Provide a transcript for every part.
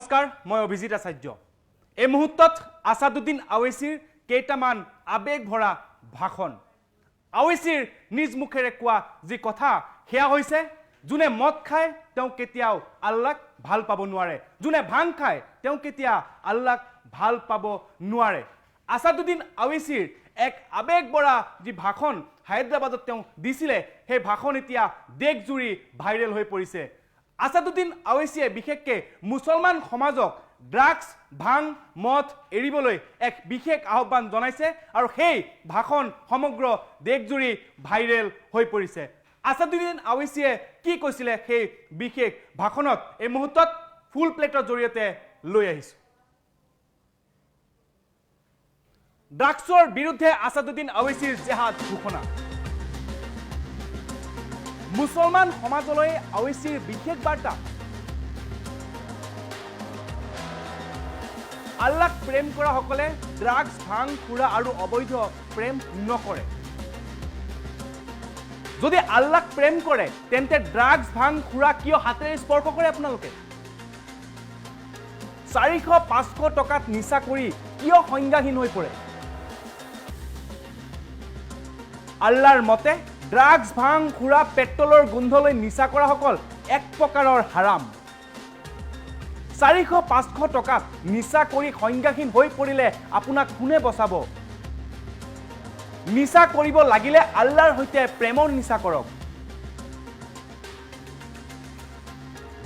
নমস্কাৰ, মই অভিজিত আচাৰ্য। এই মুহূৰ্তত আছাদুদ্দিন আৱেছিৰ কেইটামান আবেগ ভৰা ভাষণ, আৱেছিৰ নিজ মুখেৰে কোৱা যি কথা, সেয়া হৈছে যোনে মদ খায় তেওঁ কেতিয়াও আল্লাহক ভাল পাব নোৱাৰে, যোনে ভাং খায় তেওঁ কেতিয়া আল্লাহক ভাল পাব নোৱাৰে। আছাদুদ্দিন আৱেছিৰ এক আবেগ ভৰা যি ভাষণ হায়দৰাবাদত তেওঁ দিছিলে, সেই ভাষণ এতিয়া দেশজুৰি ভাইৰেল হৈ পৰিছে। আছাদুদ্দিন আৱেছিয়ে বিশেষকৈ মুছলমান সমাজক ড্ৰাগছ, ভাং, মদ এৰিবলৈ এক বিশেষ আহ্বান জনাইছে আৰু সেই ভাষণ সমগ্ৰ দেশজুৰি ভাইৰেল হৈ পৰিছে। আছাদুদ্দিন আৱেছিয়ে কি কৈছিলে সেই বিশেষ ভাষণত এই মুহূৰ্তত ফুল প্লেটৰ জৰিয়তে লৈ আহিছোঁ। ড্ৰাগছৰ বিৰুদ্ধে আছাদুদ্দিন আৱেছিৰ জেহাদ ঘোষণা। মুছলমান সমাজলৈ আৱেছিৰ বিশেষ বাৰ্তা। আল্লাহক প্ৰেম কৰা সকলে ড্ৰাগছ, ভাং, সুৰা আৰু অবৈধ প্ৰেম নকৰে। যদি আল্লাহক প্ৰেম কৰে তেন্তে ড্ৰাগছ, ভাং, সুৰা কিয় হাতেৰে স্পৰ্শ কৰে আপোনালোকে? 400-500 টকাত নিচা কৰি কিয় সংজ্ঞাহীন হৈ পৰে? আল্লাহৰ মতে ড্ৰাগছ, ভাং, সুৰা, পেট্ৰলৰ গোন্ধলৈ নিচা কৰা সকল এক প্ৰকাৰৰ হাৰাম। 400-500 টকাত নিচা কৰি সংজ্ঞাহীন হৈ পৰিলে আপোনাক কোনে বচাব? নিচা কৰিব লাগিলে আল্লাহৰ সৈতে প্ৰেমৰ নিচা কৰক।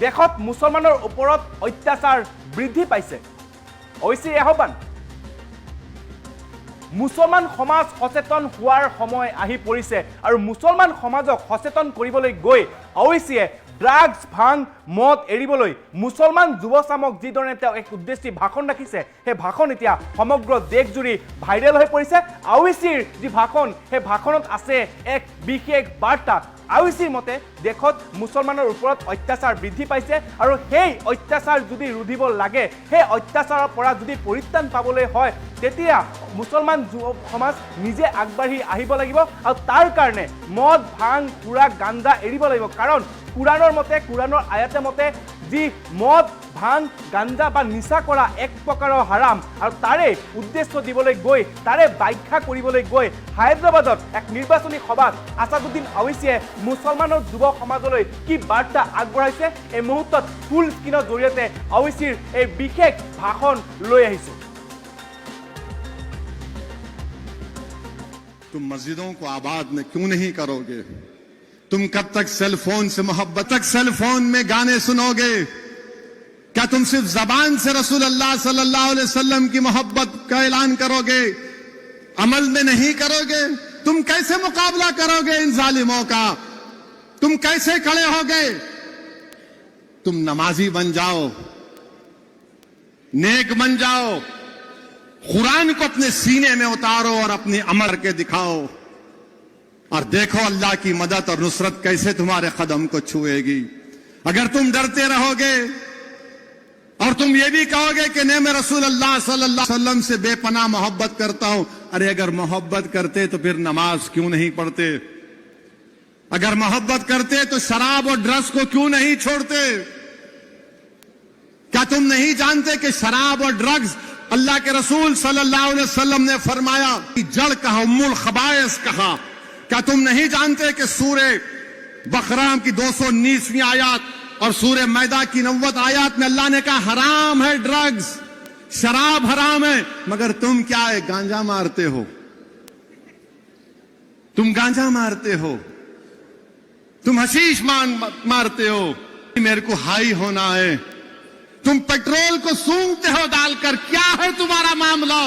দেশত মুছলমানৰ ওপৰত অত্যাচাৰ বৃদ্ধি পাইছে। আৱেছিৰ আহ্বান, মুছলমান সমাজ সচেতন হোৱাৰ সময় আহি পৰিছে আৰু মুছলমান সমাজক সচেতন কৰিবলৈ গৈ আৱেছিয়ে ড্ৰাগছ, ভাং, মদ এৰিবলৈ মুছলমান যুৱচামক যিধৰণে তেওঁ এক উদ্দেশ্যি ভাষণ ৰাখিছে, সেই ভাষণ এতিয়া সমগ্ৰ দেশজুৰি ভাইৰেল হৈ পৰিছে। আৱেছিৰ যি ভাষণ, সেই ভাষণত আছে এক বিশেষ বাৰ্তা। আৱেছিৰ মতে দেশত মুছলমানৰ ওপৰত অত্যাচাৰ বৃদ্ধি পাইছে আৰু সেই অত্যাচাৰ যদি ৰুধিব লাগে, সেই অত্যাচাৰৰ পৰা যদি পৰিত্ৰাণ পাবলৈ হয়, তেতিয়া মুছলমান যুৱ সমাজ নিজে আগবাঢ়ি আহিব লাগিব আৰু তাৰ কাৰণে মদ, ভাং, সুৰা, গাঞ্জা এৰিব লাগিব। কাৰণ কুৰাণৰ মতে, কুৰাণৰ আয়াতে মতে যি মদ, ভাং, গাঞ্জা বা নিচা কৰা এক প্ৰকাৰৰ হাৰাম আৰু তাৰে উদ্দেশ্য দিবলৈ গৈ, তাৰে ব্যাখ্যা কৰিবলৈ গৈ হায়দৰাবাদত এক নিৰ্বাচনী সভাত আছাদুদ্দিন আৱেছিয়ে মুছলমানৰ যুৱ সমাজলৈ কি বাৰ্তা আগবঢ়াইছে, এই মুহূৰ্তত ফুল স্ক্ৰীনৰ জৰিয়তে আৱেছিৰ এই বিশেষ ভাষণ লৈ আহিছোঁ। तुम मस्जिदों को आबाद में क्यों नहीं करोगे? तुम कब तक सेल फोन से मोहब्बत, तक सेल फोन में गाने सुनोगे? क्या तुम सिर्फ जबान से रसूल अल्लाह सल्लल्लाहु अलैहि वसल्लम की मोहब्बत का ऐलान करोगे, अमल में नहीं करोगे? तुम कैसे मुकाबला करोगे इन जालिमों का? तुम कैसे खड़े होगे? तुम नमाजी बन जाओ, नेक बन जाओ, कुरान को अपने सीने में उतारो और अपनी अमल के दिखाओ और देखो अल्लाह की मदद और नुसरत कैसे तुम्हारे कदम को छुएगी। अगर तुम डरते रहोगे और तुम ये भी कहोगे कि नहीं मैं रसूल अल्लाह सल्लल्लाहु अलैहि वसल्लम से बेपनाह मोहब्बत करता हूं, अरे अगर मोहब्बत करते तो फिर नमाज क्यों नहीं पढ़ते? अगर मोहब्बत करते तो शराब और ड्रग्स को क्यों नहीं छोड़ते? क्या तुम नहीं जानते कि शराब और ड्रग्स अल्लाह के रसूल सल्लल्लाहु अलैहि वसल्लम ने फरमाया कि जड़ कहा, उम्मुल खबाइस कहा। क्या तुम नहीं जानते कि सूरे बकरा की 219वीं आयत और सूरे मैदा की 90 आयत में अल्लाह ने कहा हराम है ड्रग्स, शराब हराम है, मगर तुम क्या है गांजा मारते हो? तुम गांजा मारते हो, तुम हशीश मारते हो, मेरे को हाई होना है। तुम पेट्रोल को सूंघते हो डालकर, क्या है तुम्हारा मामला?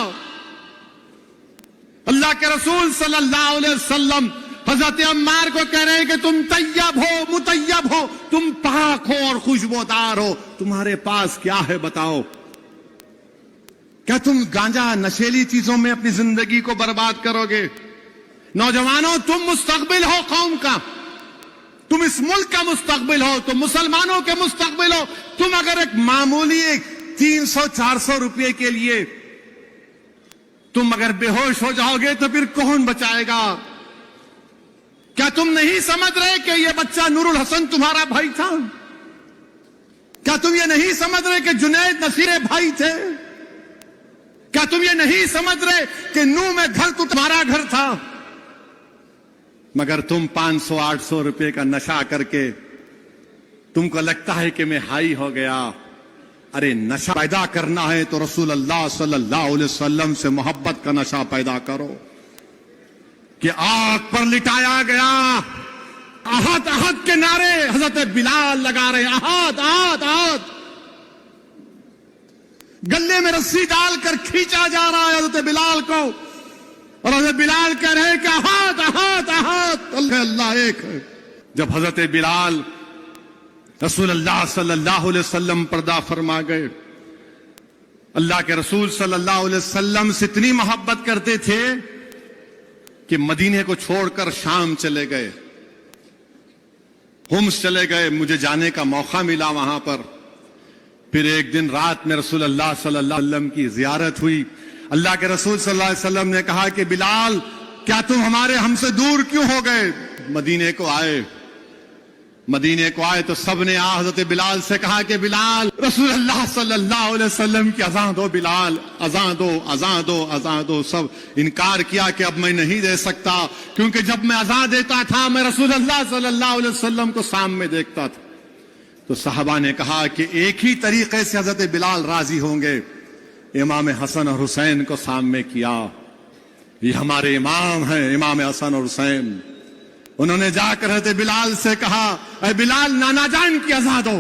अल्लाह के रसूल सल्लल्लाहु अलैहि वसल्लम हजरत अम्मार को कह रहे हैं कि तुम तैयब हो, मुतैयब हो, तुम पाक हो और खुशबूदार हो, तुम्हारे पास क्या है बताओ? क्या तुम गांजा, नशेली चीजों में अपनी जिंदगी को बर्बाद करोगे? नौजवानों, तुम मुस्तकबिल हो कौम का, तुम इस मुल्क का मुस्तकबिल हो, तुम मुसलमानों के मुस्तकबिल हो। तुम अगर एक मामूली 300-400 रुपए के लिए तुम अगर बेहोश हो जाओगे तो फिर कौन बचाएगा? क्या तुम नहीं समझ रहे कि ये बच्चा नूरुल हसन तुम्हारा भाई था? क्या तुम ये नहीं समझ रहे कि जुनैद नसीर भाई थे? क्या तुम ये नहीं समझ रहे कि नूह में घर तो तुम्हारा घर था, मगर तुम 500-800 रुपए का नशा करके तुमको लगता है कि मैं हाई हो गया। अरे नशा पैदा करना है तो रसूल अल्लाह सल्लल्लाहु अलैहि वसल्लम से मोहब्बत का नशा पैदा करो कि आग पर लिटाया गया, अहद अहद के नारे हजरत बिलाल लगा रहे, अहद अहद अहद, गले में रस्सी डालकर खींचा जा रहा है हजरत बिलाल को, और हजरत बिलाल कह रहे हैं कि अहद अहद अहद, अल्लाह एक है। जब हजरत बिलाल रसूल अल्लाह सल्लल्लाहु अलैहि वसल्लम पर्दा फरमा गए, अल्लाह के रसूल सल्लल्लाहु अलैहि वसल्लम से इतनी मोहब्बत करते थे कि मदीने को छोड़कर शाम चले गए, हुम्स चले गए। मुझे जाने का मौका मिला वहां पर। फिर एक दिन रात में रसूल अल्लाह सल्लल्लाहु अलैहि वसल्लम की जियारत हुई। अल्लाह के रसूल सल्लल्लाहु अलैहि वसल्लम ने कहा कि बिलाल, क्या तुम हमसे दूर क्यों हो गए? मदीने को आए तो सबने हजरत बिलाल से कहा कि बिलाल, रसूल अल्लाह सल्लल्लाहु अलैहि वसल्लम की अज़ान दो, बिलाल अज़ान दो, अज़ान दो, अज़ान दो। सब इनकार किया कि अब मैं नहीं दे सकता, क्योंकि जब मैं अज़ान देता था मैं रसूल अल्लाह सल्लल्लाहु अलैहि वसल्लम को सामने देखता था। तो साहबा ने कहा कि एक ही तरीके से हजरत बिलाल राजी होंगे, इमाम हसन और हुसैन को सामने किया। ये हमारे इमाम हैं, इमाम हसन और हुसैन। उन्होंने जाकर हजरत बिलाल से कहा, ऐ बिलाल, नाना जान की अज़ान दो।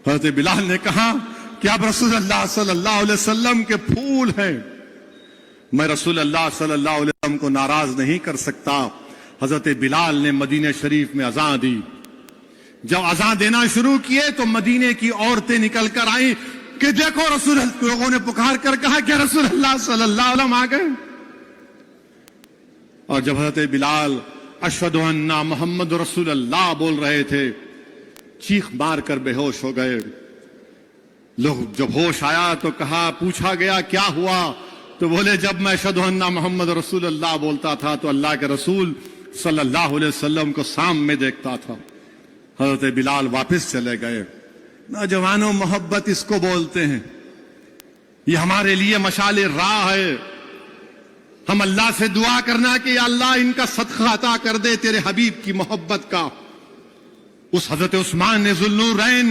हजरत बिलाल ने कहा कि आप रसूल अल्लाह सल्लल्लाहु अलैहि वसल्लम के फूल हैं, मैं रसूल अल्लाह सल्लल्लाहु अलैहि वसल्लम को नाराज नहीं कर सकता। हजरत बिलाल ने मदीने शरीफ में अज़ान दी। जब अज़ान देना शुरू किए तो मदीने की औरतें निकल कर आई कि देखो रसूल, लोगों ने पुकार कर कहा कि रसूल अल्लाह सल्लल्लाहु अलैहि वसल्लम आ गए। और जब हज़रत बिलाल अशहदु अन्ना मोहम्मद रसूल अल्लाह बोल रहे थे, चीख मार कर बेहोश हो गए। लोग जब होश आया तो कहा, पूछा गया क्या हुआ? तो बोले, जब मैं अशहदु अन्ना मोहम्मद रसूल अल्लाह बोलता था तो अल्लाह के रसूल सल्लल्लाहु अलैहि वसल्लम को सामने देखता था। हज़रत बिलाल वापस चले गए। नौजवानों, मोहब्बत इसको बोलते हैं। ये हमारे लिए मशाले राह है। हम अल्लाह से दुआ करना कि या अल्लाह इनका सदका अता कर दे तेरे हबीब की मोहब्बत का। उस हजरत उस्मान ने ज़ुल्नूरैन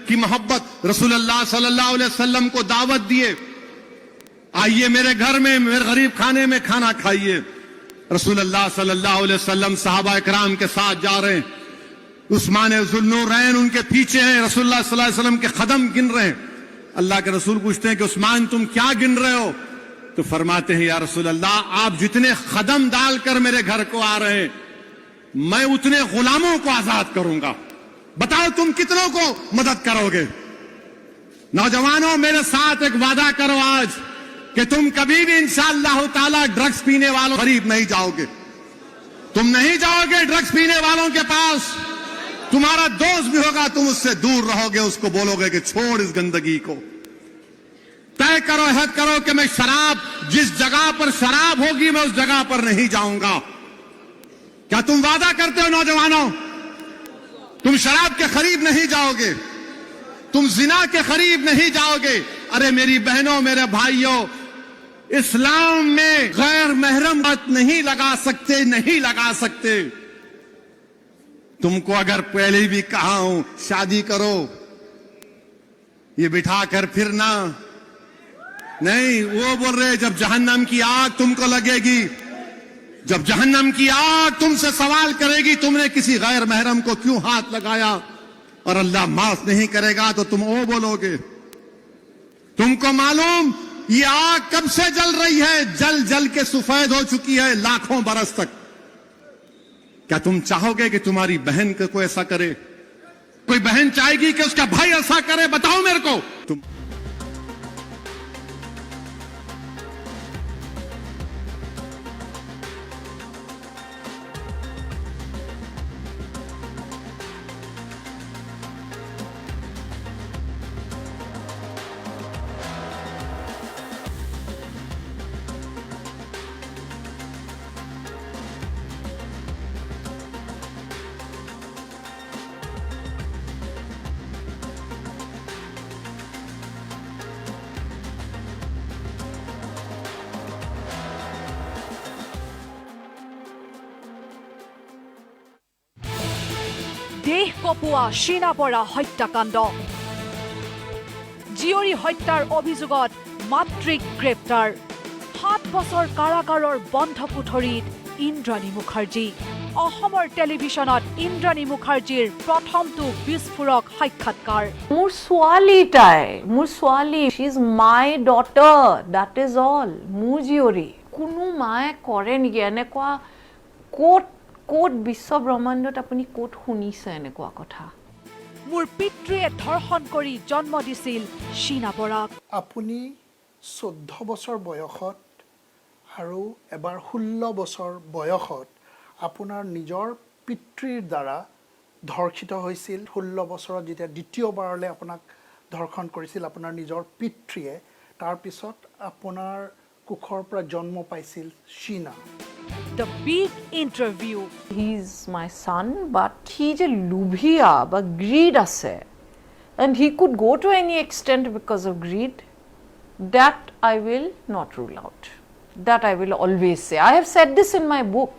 की मोहब्बत, रसूल अल्लाह सल्लल्लाहु अलैहि वसल्लम को दावत दिए, आइए मेरे घर में, मेरे गरीब खाने में खाना खाइए। रसूल अल्लाह सल्लल्लाहु अलैहि वसल्लम सहाबा इकराम के साथ जा रहे हैं, उस्मान ज़ुल्नूरैन उनके पीछे हैं, रसूलुल्लाह सल्लल्लाहु अलैहि वसल्लम के कदम गिन रहे हैं। अल्लाह के रसूल पूछते हैं कि उस्मान, तुम क्या गिन रहे हो? तो फरमाते हैं, या रसूल अल्लाह, आप जितने कदम डालकर मेरे घर को आ रहे हैं, मैं उतने गुलामों को आजाद करूंगा। बताओ तुम कितनों को मदद करोगे? नौजवानों, मेरे साथ एक वादा करो आज कि तुम कभी भी इंशाअल्लाह ताला ड्रग्स पीने वालों करीब नहीं जाओगे। तुम नहीं जाओगे ड्रग्स पीने वालों के पास। तुम्हारा दोस्त भी होगा, तुम उससे दूर रहोगे, उसको बोलोगे कि छोड़ इस गंदगी को। तय करो, अहद करो कि मैं शराब, जिस जगह पर शराब होगी मैं उस जगह पर नहीं जाऊंगा। क्या तुम वादा करते हो नौजवानों? तुम शराब के करीब नहीं जाओगे, तुम जिना के करीब नहीं जाओगे। अरे मेरी बहनों, मेरे भाइयों, इस्लाम में गैर महरम बात नहीं लगा सकते, नहीं लगा सकते। तुमको अगर पहले भी कहा हूं शादी करो, ये बिठा कर फिरना नहीं। वो बोल रहे जब जहन्नम की आग तुमको लगेगी, जब जहन्नम की आग तुमसे सवाल करेगी तुमने किसी गैर महरम को क्यों हाथ लगाया, और अल्लाह माफ नहीं करेगा तो तुम वो बोलोगे। तुमको मालूम ये आग कब से जल रही है? जल जल के सफेद हो चुकी है लाखों बरस तक। क्या तुम चाहोगे कि तुम्हारी बहन को ऐसा करे? कोई बहन चाहेगी कि उसका भाई ऐसा करे? बताओ मेरे को। तुम দেশ কপোৱা শীনা বৰা হত্যাকাণ্ড জীয়ৰী হত্যাৰ অভিযোগত মাতৃক গ্ৰেপ্তাৰ 7 বছৰ কাৰাগাৰৰ বন্ধ কোঠৰীত ইন্দ্ৰাণী মুখাৰ্জী অসমৰ টেলিভিছনত ইন্দ্ৰাণী মুখাৰ্জীৰ প্ৰথমটো বিস্ফোৰক সাক্ষাৎকাৰ মোৰ ছোৱালী she is my daughter that is all মোৰ জীয়ৰী কোনো মায়ে কৰে নেকি এনেকুৱা কোট বিশ্ব ব্ৰহ্মাণ্ডত আপুনি কোট শুনিছে এনেকুৱা কথা মোৰ পিতৃয়ে ধৰ্ষণ কৰি জন্ম দিছিল শীনা বৰাক আপুনি 14 বছৰ বয়সত আৰু এবাৰ 16 বছৰ বয়সত আপোনাৰ নিজৰ পিতৃৰ দ্বাৰা ধৰ্ষিত হৈছিল 16 বছৰত যেতিয়া দ্বিতীয়বাৰলৈ আপোনাক ধৰ্ষণ কৰিছিল আপোনাৰ নিজৰ পিতৃয়ে তাৰ পিছত আপোনাৰ কুখৰ পৰা জন্ম পাইছিল Sheena The big interview. he is my son but he je lubhiya বা greed আছে and he could go to any extent because of greed that I will not rule out that I will always say I have said this in my book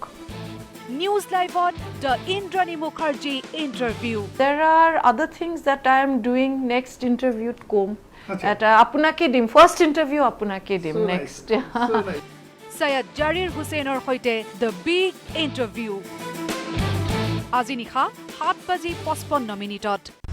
News Live on the Indrani Mukherjee interview. there are other things that I am doing next interview kom at apunake dim first interview apunake dim next Syed Jarir Husseinor hoite the big interview. আজি নিশা 7:55